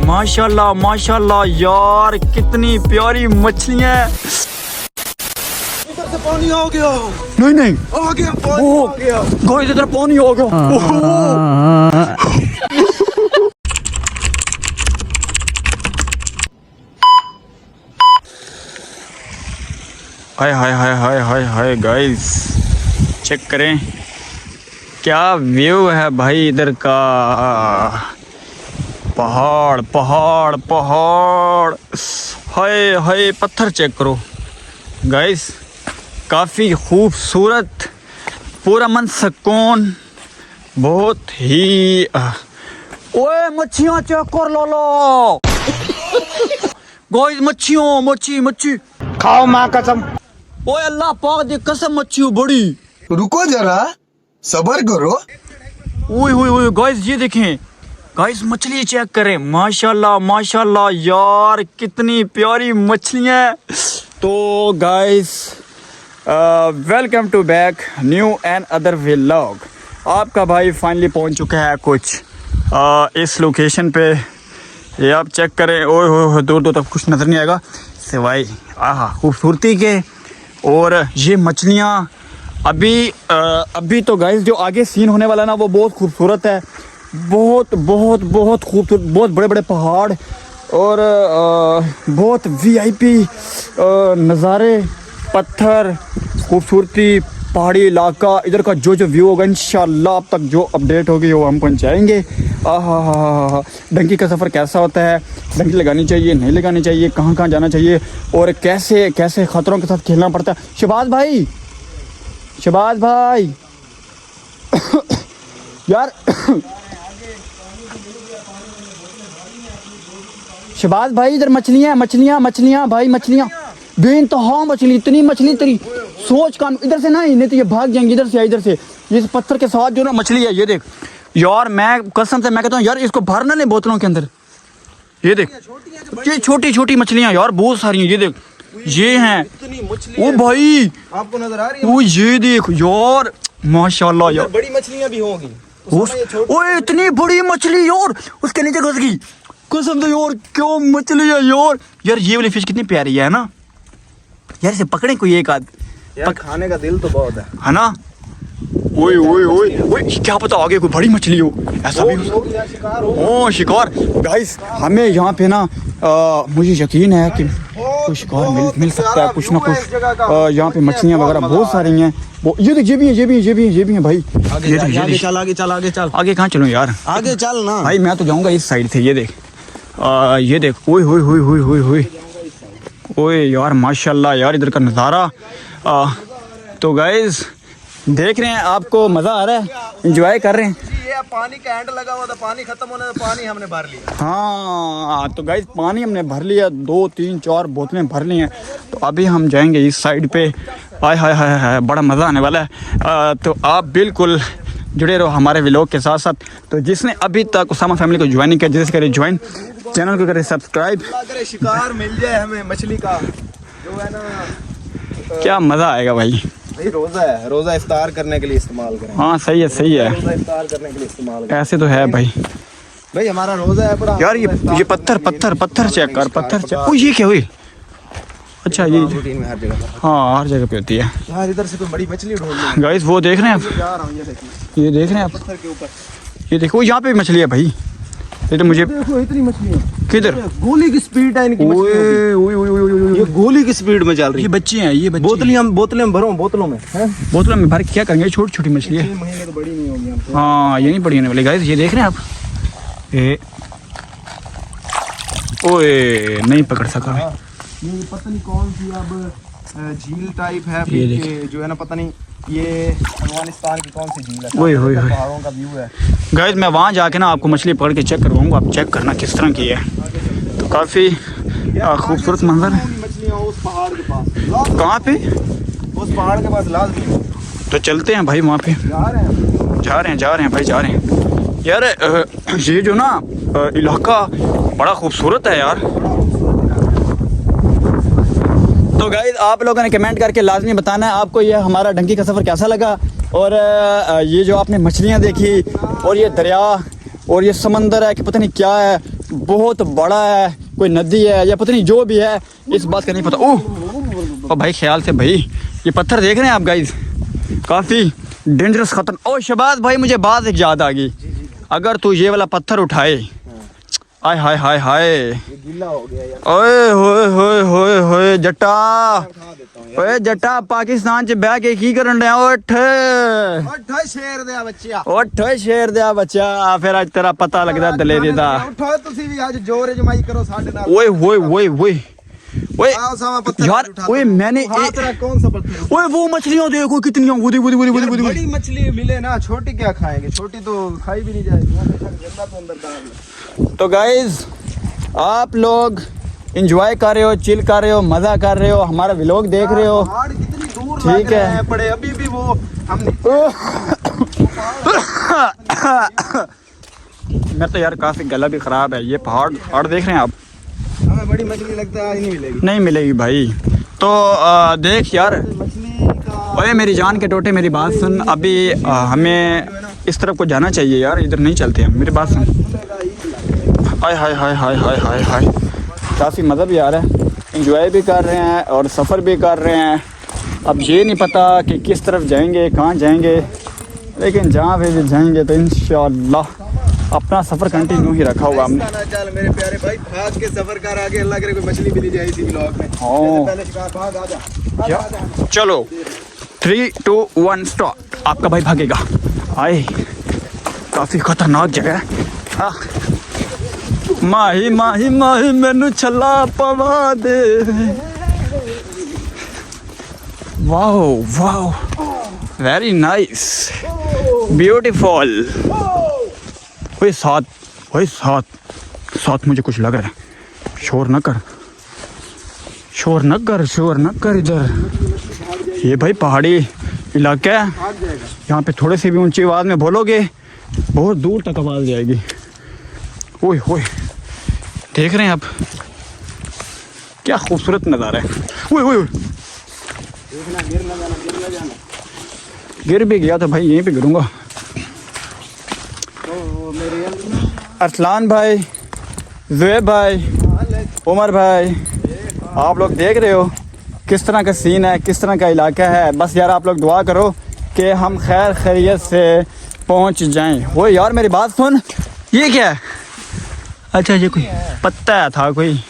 माशाल्लाह माशाल्लाह यार, कितनी प्यारी मछलियां। इधर से पानी आ गया। नहीं नहीं आ गया पानी आ गया। गाइस इधर पानी आ गया। हाय हाय हाय हाय हाय हाय गाइस, चेक करें क्या व्यू है भाई इधर का। पहाड़ पहाड़ पहाड़, हाय हाय पत्थर चेक करो गाइस, काफ़ी खूबसूरत, पूरा मन सुकून, बहुत ही ओए मच्छियाँ चेक कर लो गाइस, मच्छियों मच्छी मच्छी खाओ माँ कसम। ओए अल्लाह पाक दी कसम, मच्छी बड़ी। रुको जरा, सबर करो। ओए ओए ओए गाइस, ये देखें गाइस, मछली चेक करें, माशाल्लाह माशाल्लाह यार, कितनी प्यारी मछलियाँ। तो guys welcome to back new and other vlog. आपका भाई फाइनली पहुंच चुका है कुछ इस लोकेशन पे, ये आप चेक करें। ओए हो दूर दूर तक कुछ नज़र नहीं आएगा सिवाय आहा खूबसूरती के। और ये मछलियाँ अभी तो गाइस जो आगे सीन होने वाला है ना, वो बहुत खूबसूरत है, बहुत बहुत बहुत खूबसूरत, बहुत बड़े बड़े पहाड़ और बहुत वीआईपी नज़ारे, पत्थर, खूबसूरती, पहाड़ी इलाका, इधर का जो जो व्यू होगा इंशाल्लाह अब तक जो अपडेट होगी वो हम पहुंचाएंगे। आहा, डंकी का सफ़र कैसा होता है, डंकी लगानी चाहिए नहीं लगानी चाहिए, कहाँ कहाँ जाना चाहिए और कैसे कैसे ख़तरों के साथ खेलना पड़ता है। शहबाज भाई, शहबाज भाई यार शहबाज भाई, इधर मछलियाँ मछलियाँ मछलियाँ भाई, मछलियाँ बेइंतहा मछली, इतनी मछली तेरी सोच काम। इधर से नहीं तो ये भाग जाएंगे, इधर से इधर से। ये पत्थर के साथ जो ना मछली है, ये देख यार, मैं कसम से मैं कहता हूँ यार, इसको भरना नहीं बोतलों के अंदर। ये देख ये छोटी छोटी मछलियाँ यार, बहुत सारी हैं। ये देख ये हैं, ओ भाई आपको नजर आ रही है? ओ ये देख यार, माशाल्लाह यार, बड़ी मछलियाँ भी होंगी। ओए इतनी बड़ी मछली यार, उसके नीचे घुस गई कसम से यार, क्यों मछली है यार। यार ये वाली फिश कितनी प्यारी है ना यार, इसे पकड़े कोई एक आध, खाने का दिल तो बहुत है ना। ओए ओए ओए ओए, क्या पता आगे कोई बड़ी मछली हो, ऐसा भी हो। ओ शिकार गाइस, हमें यहाँ पे ना मुझे यकीन है कि कुछ शिकार मिल सकता है, कुछ ना कुछ। यहाँ पे मछलियाँ वगैरह बहुत सारी हैं। वो ये देख, ये भी है, ये भी है, ये भी है, ये भी है भाई। आगे चल आगे चल आगे चल। आगे कहाँ चलूँ यार, आगे चल ना भाई, मैं तो जाऊँगा इस साइड से। ये देख ये देख, ओए होए होए होए होए होए ओए यार, माशाल्लाह यार, इधर का नज़ारा। तो गाइस देख रहे हैं, आपको मज़ा आ रहा है, एंजॉय कर रहे हैं। ये पानी का हैंड लगा हुआ था, पानी खत्म होने से पानी हमने भर लिया। हाँ तो गाइस, पानी हमने भर लिया, 2 3 4 बोतलें भर ली हैं। तो अभी हम जाएंगे इस साइड पे। हाय हाय हाय हाय, बड़ा मज़ा आने वाला है। तो आप बिल्कुल जुड़े रहो हमारे व्लॉग के साथ साथ। तो जिसने अभी तक उसामा फैमिली को ज्वाइन नहीं किया, जैसे करे ज्वाइन, चैनल को करे सब्सक्राइब। शिकार मिल जाए हमें मछली का, जो है ना, क्या मज़ा आएगा भाई। रोजा है, रोजा इफ्तार करने के लिए इस्तेमाल करें। हाँ सही है सही है, रोजा इफ्तार करने के लिए इस्तेमाल करें। ऐसे तो है भाई। भाई हमारा रोजा है बड़ा यार ये पत्थर पत्थर पत्थर चेक कर, पत्थर चेक। ओ ये क्या हुई? अच्छा ये रूटीन में हर जगह, हाँ हर जगह पे होती है यार। इधर से कोई बड़ी मछली ढूंढ ली गाइस, वो देख रहे हैं आप, जा रहा हूँ, ये देखिए ये देख रहे हैं आप, पत्थर के ऊपर। ये देखो यहाँ पे भी मछली है भाई। ये तो मुझे देखो इतनी मछली है, किधर? गोली की स्पीड है इनकी मछलियों की। ओए ओए ओए ओए, ये गोली की स्पीड में चल रही ये है। बच्चे हैं, ये बच्चे। बोतलें हम भरो, बोतलों में हैं। बोतलों में भर के क्या करेंगे, छोटी छोटी मछली है। 6 महीने तो बड़ी नहीं होगी हमसे। हाँ ये नहीं बड़ी होने वाली गाइस, ये देख रहे हैं आप। ये ओए नहीं पकड़ सका। ये पता नहीं कौन सी अब झील टाइप है, ये फिर जो है ना, पता नहीं ये अफगानिस्तान की कौन सी झील है। ओए होए होए, पहाड़ों का व्यू है गाइस मैं वहाँ जाके ना आपको मछली पकड़ के चेक करवाऊंगा, आप चेक करना किस तरह की है। तो काफ़ी खूबसूरत मंजर है। मछलियाँ उस पहाड़ के पास। कहाँ पे? उस पहाड़ के पास लाजमी। तो चलते हैं भाई वहाँ पे। जा रहे हैं जा रहे हैं भाई, जा रहे हैं यार। ये जो ना इलाका बड़ा खूबसूरत है यार। तो गाइस आप लोगों ने कमेंट करके लाजमी बताना है आपको ये हमारा डंकी का सफ़र कैसा लगा, और ये जो आपने मछलियाँ देखी और ये दरिया और ये समंदर है कि पता नहीं क्या है, बहुत बड़ा है, कोई नदी है या पता नहीं जो भी है, इस बात का नहीं पता। ओह भाई ख्याल से भाई, ये पत्थर देख रहे हैं आप गाइस, काफ़ी डेंजरस खतरनाक। ओ शहबाज भाई, मुझे बात एक याद आ गई, अगर तू ये वाला पत्थर उठाए, आय हाय हाय हाय, ये गीला हो गया यार। ओए होए होए होए होए जट्टा, उठा देता हूँ यार। ओए जट्टा पाकिस्तान च बह के की करन डया? उठ उठो शेर दे बच्चिया, उठ शेर दिया बच्चा, फिर आज तेरा पता लगदा दलेरी दा। उठो तुसी भी आज जोर जमाई करो साडे नाल। ओए ओए ओए ओए ओए आओ सामा पत्थर यार, उठा ओए दो। मैंने हाथ रख, कौन सा पत्थर? ओए वो मछलियां देखो कितनी बुदी बुदी बुदी बुदी यार बुदी। बड़ी मछली मिले ना, छोटी क्या खाएंगे? छोटी तो खाई भी नहीं जाएगी, वो हमेशा गंदा तो अंदर डाल ले। तो गाइज, आप लोग इंजॉय कर रहे हो, चिल कर रहे हो, मजा कर रहे हो, हमारा व्लॉग देख रहे हो, पहाड़ कितनी दूर ठीक लग रहे है। हैं पड़े, अभी भी वो हम मैं तो यार काफी गला भी खराब है। ये पहाड़ देख रहे हैं आप, हमें बड़ी मछली लगता है आज नहीं मिलेगी। नहीं मिलेगी भाई। तो देख यार, मछली का ओए मेरी जान के टोटे, मेरी बात सुन। अभी हमें इस तरफ को जाना चाहिए यार, इधर नहीं चलते हम, मेरी बात सुन। हाय हाय हाय हाय हाय हाय हाय, काफ़ी मज़ा भी आ रहा है, इंजॉय भी कर रहे हैं और सफ़र भी कर रहे हैं। अब ये नहीं पता कि किस तरफ जाएंगे, कहाँ जाएंगे, लेकिन जहाँ पे भी जाएंगे तो इंशाअल्लाह अपना सफ़र कंटिन्यू ही रखा हुआ हमने। ऐसा ना चल मेरे प्यारे भाई, भाग के सफर कर, आगे अल्लाह करे कोई मछली मिली जाए इसी ब्लॉग में। हाँ। पहले शिकार भाग, आजा या, आजा। चलो 3 2 1 स्टार्ट। आपका भाई भागेगा। आए, काफ़ी खतरनाक जगह है। हाँ। माही माही माही मैनू छला पवा दे। Wow wow, very nice, beautiful. ओए साथ, ओए साथ मुझे कुछ लग रहा है। शोर न कर, शोर न कर, शोर न कर इधर। ये भाई पहाड़ी इलाका है, भाग जाएगा। यहाँ पे थोड़े से भी ऊंची आवाज़ में बोलोगे बहुत दूर तक आवाज़ जाएगी। ओए होए, देख रहे हैं आप क्या खूबसूरत नज़ारा है। ओए ओए ओए, देखना, गिर ना जाना, गिर ना जाना। गिर भी गया तो भाई यहीं पे गिरूंगा। तो मेरे अरसलान भाई, ज़ुएब भाई, उमर भाई, आप लोग देख रहे हो किस तरह का सीन है, किस तरह का इलाका है। बस यार आप लोग दुआ करो कि हम खैर खैरियत से पहुंच जाएं। वो यार मेरी बात सुन, ये क्या है? अच्छा ये कोई पत्ता था कोई।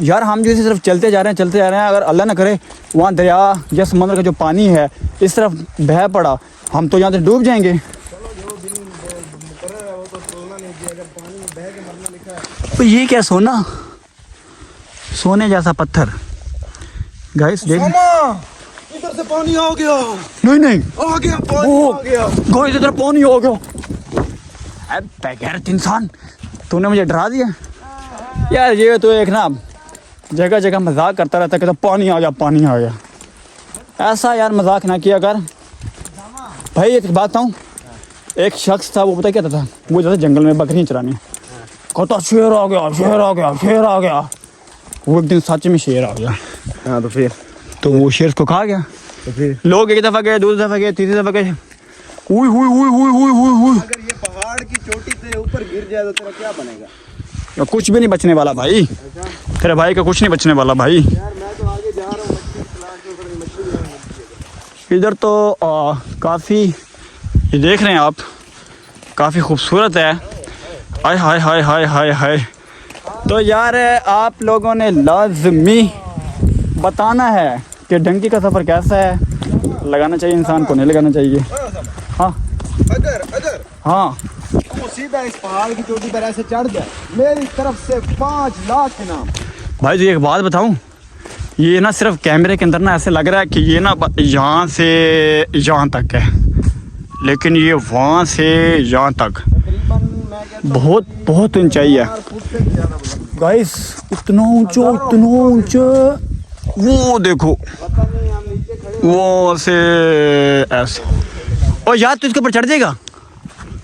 यार हम जो इसी तरफ चलते जा रहे हैं, अगर अल्लाह ना करे वहाँ दरिया या समुद्र का जो पानी है इस तरफ बह पड़ा, हम तो यहाँ से डूब जाएंगे। तो ये क्या, सोना, सोने जैसा पत्थर गाइस देख। इधर से पानी आ गया, नहीं नहीं, आ गया पानी, ओ आ गया। गाइस इधर पानी हो गया। अरे बेगैरत इंसान, तूने मुझे डरा दिया यार। ये तो एक ना जगह जगह मजाक करता रहता है कि तो पानी आ गया, पानी आ गया। ऐसा यार मजाक ना किया कर भाई। एक बात बताऊँ, एक शख्स था, वो पता क्या था, वो जाता जंगल में बकरियाँ चराने, कहता शेर आ गया, शेर आ गया, शेर आ गया। वो एक दिन सच में शेर आ गया। हाँ तो वो शेर को खा गया। तो फिर लोग एक दफ़ा गए, दूसरी दफ़ा गए, तीसरी दफ़ा गए। हुई हुई हुई हुई हुई हुई हुई, अगर ये पहाड़ की चोटी से ऊपर गिर जाए तो तेरा क्या बनेगा? या कुछ भी नहीं बचने वाला भाई, तेरे भाई का कुछ नहीं बचने वाला भाई। यार मैं तो आगे जा रहा हूँ, मछली तलाश में, पर मछली नहीं मिलती है। इधर तो काफ़ी, ये देख रहे हैं आप, काफ़ी खूबसूरत है। हाय हाय हाय हाय हाय हाय। तो यार आप लोगों ने लाजमी बताना है कि डंकी का सफ़र कैसा है, लगाना चाहिए इंसान को, नहीं लगाना चाहिए। हाँ अगर हाँ, तू सीधा इस पहाड़ की चोटी पर ऐसे चढ़ जाए, मेरी तरफ से 5 लाख इनाम। भाई जी एक बात बताऊं, ये ना सिर्फ कैमरे के अंदर ना ऐसे लग रहा है कि ये ना यहाँ से यहाँ तक है, लेकिन ये वहाँ से यहाँ तक तकरीबन मैं कहता बहुत बहुत ऊंचाई है। 4 फुट से भी ज़्यादा बुलंद। गाइस इतना ऊंचा, इतना ऊंचा, वो देखो पता नहीं, हम नीचे खड़े वो से ऐसे। और यार तू इसके ऊपर चढ़ जाएगा।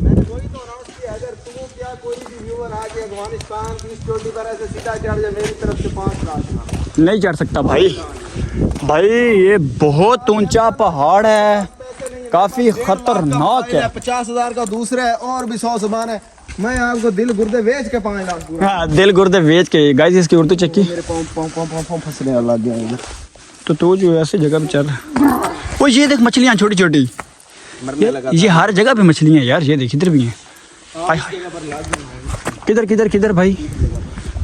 मैंने वही तो अनाउंस किया, अगर तू क्या कोई भी व्यूअर आके अफगानिस्तान की इस चोटी पर ऐसे सीधा चढ़ जाए, मेरी तरफ से 5 लाख इनाम। नहीं चढ़ सकता भाई। भाई ये बहुत ऊंचा पहाड़ है, काफ़ी खतरनाक है। 50,000 का दूसरा है, और भी 100 सामान है, मैं आपको दिल गुर्दे बेच के 5 लाख पूरा। हाँ दिल गुर्दे बेच के। गाइस इसकी उर्दू चक्की। मेरे पाँव फंसने लग गया इधर। तो तू जो ऐसी जगह पे चल रहा। ओ ये देख मछलियाँ छोटी छोटी। मरने लगा। ये हर जगह पे मछलियाँ यार। ये देख इधर भी हैं। हाय हाय। किधर किधर किधर भाई।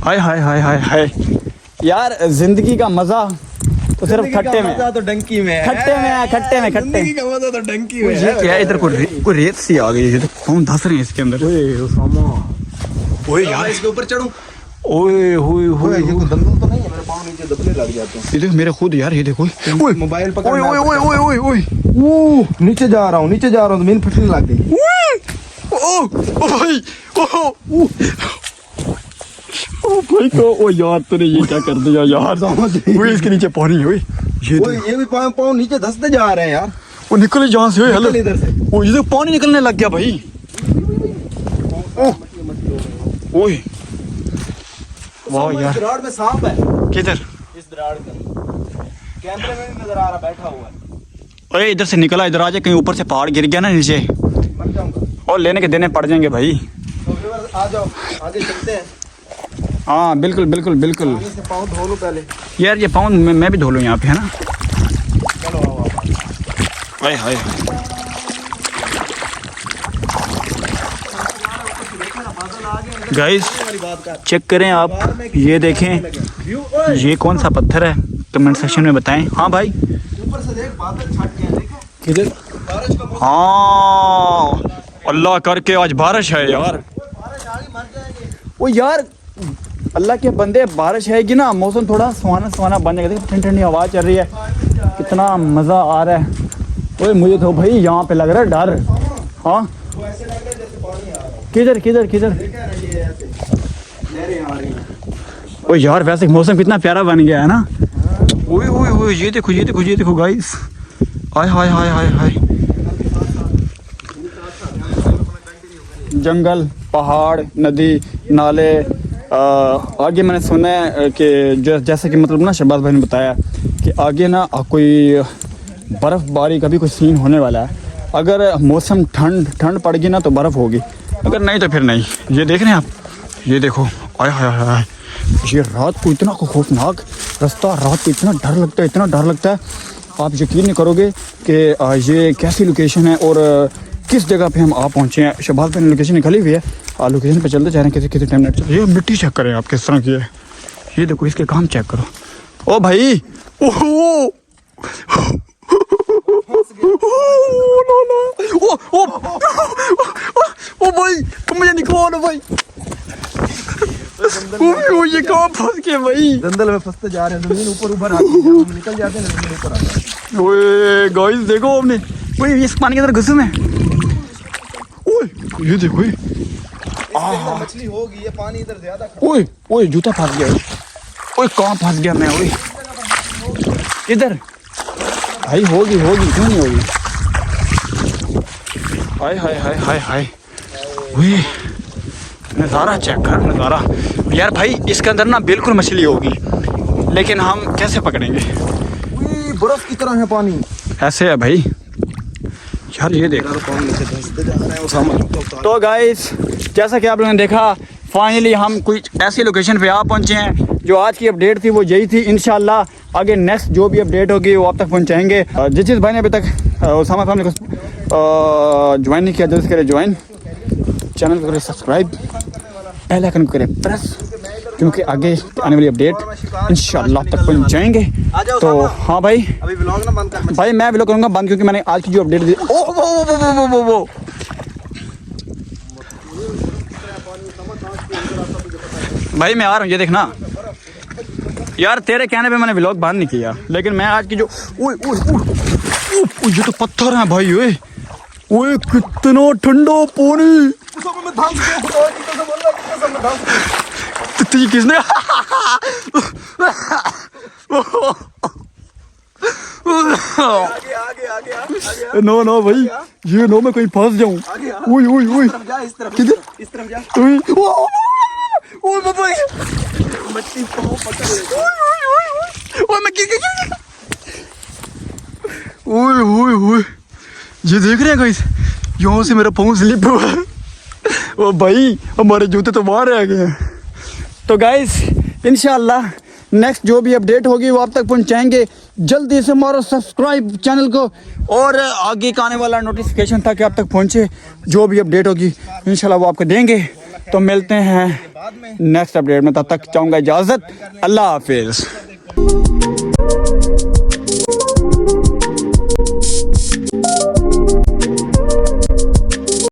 हाय हाय हाय हाय हाय। यार जिंदगी का मजा तो सिर्फ खट्टे में। मजा तो डंकी में है। खट्टे में है, खट्टे में, खट्टे। जिंदगी का मजा तो डंकी में ये है। क्या है इधर कोई रेत सी आ गई है। तो कौन धंस रहे हैं इसके अंदर। ओए यार इसके ऊपर चढ़ूं। ओए होए होए। ये कोई दंगल तो नहीं है, मेरे पाँव नीचे दबने लग जाते हैं। ये देख मेरे खुद यार। ये देखो ओए मोबाइल पकड़। ओए ओए ओए ओए ओए ओए। नीचे जा रहा हूँ तो मीन फटने लग गई। ओ ओ भाई ओ ओ भाई को। ओ यार तूने ये क्या कर दिया यार। ओए इसके नीचे पानी है। ओए ये भी पाँव नीचे धंसते जा रहे हैं यार। वो निकले जहाँ से। हेलो निकल इधर से। ओ ये देख पानी निकलने लग गया भाई। ओए वाह यार। दराड़ में सांप है। किधर। इस दराड़ का कैमरे में नहीं नजर आ रहा, बैठा हुआ है। ओए इधर से निकला। इधर आ जा। कहीं ऊपर से पहाड़ गिर गया ना नीचे मर जाऊंगा। और लेने के देने पड़ जाएंगे भाई। तो व्यूअर्स आ जाओ, आगे चलते हैं। हाँ बिल्कुल बिल्कुल बिल्कुल। पानी से पाँव धो लो पहले। यार ये पाउंड मैं भी धो लूँ यहाँ पे है ना। चलो आओ आप। हाय हाय। गाइस चेक करें आप। ये देखें ये कौन सा पत्थर है। कमेंट सेक्शन में बताएं। हाँ भाई ऊपर से देख बादल छट गए। देखो किधर। बारिश का मौसम। हाँ अल्लाह करके आज बारिश है यार। बारिश आ गई, मर जाएंगे। ओ यार अल्लाह के बंदे बारिश है कि ना मौसम थोड़ा सुहाना सुहाना बन जाएगा। देखो ठंडी ठंडी हवा चल रही है। कितना मज़ा आ रहा है। ओए मुझे तो भाई यहाँ पे लग रहा है डर। हाँ वो ऐसे लग रहा है जैसे पानी आ रहा है। किधर किधर किधर। देखा है ना ये ऐसे लहरें आ रही हैं। ओ यार वैसे मौसम कितना प्यारा बन गया है ना। ओए ओए ओए ये देखो ये देखो ये देखो गाइस। हाय हाय हाय हाय हाय। जंगल पहाड़ नदी नाले। आगे मैंने सुना है कि जैसे कि मतलब ना शहबाज भाई ने बताया कि आगे ना कोई बर्फ़बारी का भी कोई सीन होने वाला है। अगर मौसम ठंड पड़ेगी ना तो बर्फ़ होगी, अगर नहीं तो फिर नहीं। ये देख रहे हैं आप। ये देखो आय हाय हाय हाय। ये रात को इतना खौफनाक रास्ता। रात को इतना डर लगता है, इतना डर लगता है आप यकीन नहीं करोगे कि ये कैसी लोकेशन है और किस जगह पे हम आ पहुँचे हैं। शहबाज भाई ने लोकेशन निकाली हुई है। लोकेशन पे चलते जा रहे हैं। किसी टाइम नेट। ये मिट्टी चेक करें आप किस तरह की है। ये देखो इसके काम चेक करो। ओ भाई ओहो ओ भाई मुझे निकालो भाई। ओ ये कहाँ फंस गए भाई। दंदल में फंसते जा रहे हैं। जमीन ऊपर ऊपर आती है, जब हम निकल जाते हैं जमीन ऊपर आ जाती है। ओए गाइस देखो हमने। ओए इस पानी के अंदर घुसे में। ओए ये देखो। इसके मछली होगी। ये पानी इधर ज्यादा। ओए ओए जूता फंस गया। ओए कहाँ फंस गया मैं। ओए इधर भाई होगी क्यों नहीं होगी। हाय हाय हाय हाय हाय। ओए नज़ारा चेक कर नज़ारा। यार भाई इसके अंदर ना बिल्कुल मछली होगी, लेकिन हम कैसे पकड़ेंगे। बर्फ की तरह है पानी। ऐसे है भाई यार। ये देखो तो गाइस जैसा कि आप लोगों ने देखा फाइनली हम कुछ ऐसी लोकेशन पे आ पहुंचे हैं। जो आज की अपडेट थी वो यही थी। इंशाल्लाह आगे नेक्स्ट जो भी अपडेट होगी वो आप तक पहुंचाएंगे। जिस भाई ने अभी तक उसामा फैमिली को ज्वाइन नहीं किया जल्द से करें ज्वाइन। चैनल को करें सब्सक्राइब, बेल आइकन को करें प्रेस, क्योंकि आगे आने वाली अपडेट इंशाल्लाह तक पहुंचाएंगे। तो हाँ भाई अभी व्लॉग ना बंद कर। भाई मैं व्लॉग करूँगा बंद, क्योंकि मैंने आज की जो अपडेट दी। वो भाई मैं आ रहा हूँ। ये देखना यार तेरे कहने पे मैंने व्लॉग बंद नहीं किया, लेकिन मैं आज की जो ये तो पत्थर है भाई। ओए कितना ठंडा पानी। किसने आगे नो भाई ये नो मैं कहीं फंस जाऊं। ओए किधर इस तरफ जा। ओए बाबा मछली पाँव पकड़ ले। ओए मैं ओए ये देख रहे हैं गाइस, यहाँ से मेरा पाँव स्लिप हुआ। ओ भाई हमारे जूते तो वहाँ रह गए हैं। तो गाइस इंशाल्लाह नेक्स्ट जो भी अपडेट होगी वो आप तक पहुंचाएंगे। जल्दी से मारो सब्सक्राइब चैनल को और आगे का आने वाला नोटिफिकेशन ताकि आप तक पहुंचे। जो भी अपडेट होगी इंशाल्लाह वो आपको देंगे। तो मिलते हैं नेक्स्ट अपडेट में, तब तक चाहूँगा इजाज़त। अल्लाह हाफिज़।